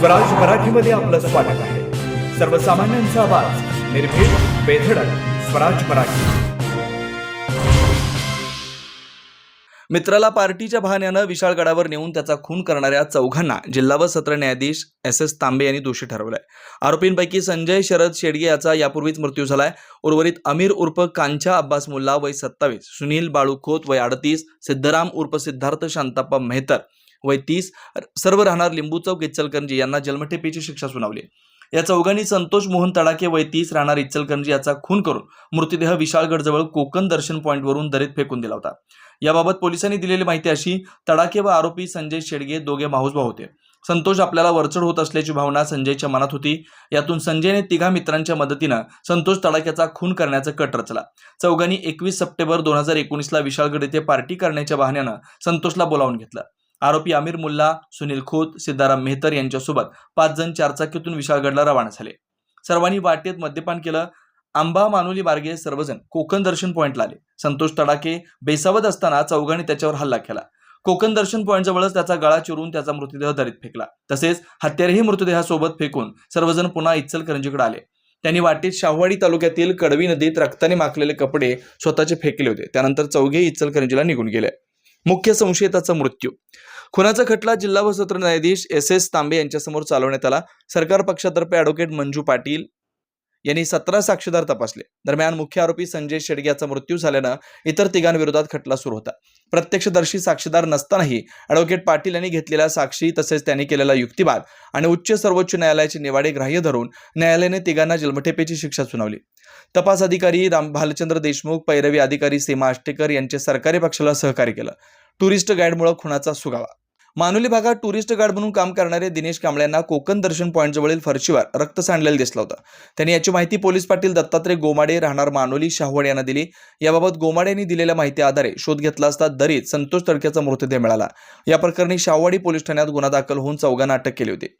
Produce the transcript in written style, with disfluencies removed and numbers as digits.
स्वराज मराठीमध्ये आपलं स्वागत आहे। सर्वसामान्यांचा आवाज, निर्भीड, बेधडक, स्वराज मराठी। मित्राला पार्टीच्या बहाण्यानं विशाळगडावर नेऊन त्याचा खून करणाऱ्या चौघांना जिल्हा व सत्र न्यायाधीश एस तांबे यांनी दोषी ठरवलंय। आरोपींपैकी संजय शरद शेडगे याचा यापूर्वीच मृत्यू झालाय। उर्वरित अमीर उर्फ कांचा अब्बास मुल्ला वय 27, सुनील बाळू खोत वय 38, सिद्धराम उर्फ सिद्धार्थ शांताप्पा मेहतर वय 30 सर्व राहणार लिंबू चौक इचलकरंजी यांना जन्मठेपेची शिक्षा सुनावली। या चौघांनी संतोष मोहन तडाके वय 30 राहणार इचलकरंजी याचा खून करून मृतदेह विशाळगडजवळ कोकण दर्शन पॉइंटवरून दरीत फेकून दिला होता। याबाबत पोलिसांनी दिलेली माहिती अशी, तडाके व आरोपी संजय शेडगे दोघे माहुसभाऊ होते। संतोष आपल्याला वरचढ होत असल्याची भावना संजयच्या मनात होती। यातून संजयने तिघा मित्रांच्या मदतीनं संतोष तडाक्याचा खून करण्याचा कट रचला। चौघांनी 21 सप्टेंबर 2019ला विशाळगड येथे पार्टी करण्याच्या बहाण्यानं संतोषला बोलावून घेतलं। आरोपी अमीर मुल्ला, सुनील खोत, सिद्धाराम मेहतर यांच्यासोबत 5 जण चारचाकीतून विशाळगडला रवाना झाले। सर्वांनी वाटेत मद्यपान केलं। आंबा मानुली मार्गे सर्वजण कोकण दर्शन पॉइंटला आले। संतोष तडाके बेसावध असताना चौघांनी त्याच्यावर हल्ला केला। कोकण दर्शन पॉइंट जवळच त्याचा गळा चिरून त्याचा मृतदेह दरीत फेकला। तसेच हत्यारेही मृतदेहासोबत फेकून सर्वजण पुन्हा इचलकरंजीकडे आले। त्यांनी वाटेत शाहवाडी तालुक्यातील कडवी नदीत रक्ताने माखलेले कपडे स्वतःचे फेकले होते। त्यानंतर चौघे इचलकरंजीला निघून गेले। मुख्य संशयिताचा मृत्यू। खुनाचा खटला जिल्हा व सत्र न्यायाधीश एस तांबे यांच्यासमोर चालवण्यात आला। सरकार पक्षातर्फे ॲडव्होकेट मंजू पाटील यांनी 17 साक्षीदार तपासले। दरम्यान मुख्य आरोपी संजय शेडगे याचा मृत्यू झाल्यानं इतर तिघांविरोधात खटला सुरू होता। प्रत्यक्षदर्शी साक्षीदार नसतानाही ॲडव्होकेट पाटील यांनी घेतलेल्या साक्षी तसेच त्यांनी केलेला युक्तिवाद आणि उच्च सर्वोच्च न्यायालयाचे निवाडे ग्राह्य धरून न्यायालयाने तिघांना जन्मठेपेची शिक्षा सुनावली। तपास अधिकारी भालचंद्र देशमुख, पैरवी अधिकारी सीमा आष्टेकर यांचे सरकारी पक्षाला सहकार्य केलं। टुरिस्ट गाईडमुळे खुनाचा सुगावा। मानुली भागात टुरिस्ट गाईड म्हणून काम करणारे दिनेश कांबळेंना कोकण दर्शन पॉइंट जवळील फरशीवर रक्त सांडलेलं दिसलं होतं। त्यांनी याची माहिती पोलीस पाटील दत्तात्रय गोमाडे राहणार मानुली शाहवाडी यांना दिली। याबाबत गोमाडे यांनी दिलेल्या माहिती आधारे शोध घेतला असता दरीत संतोष तडक्याचा मृतदेह मिळाला। या प्रकरणी शाहवाडी पोलीस ठाण्यात गुन्हा दाखल होऊन चौघांना अटक केली होती।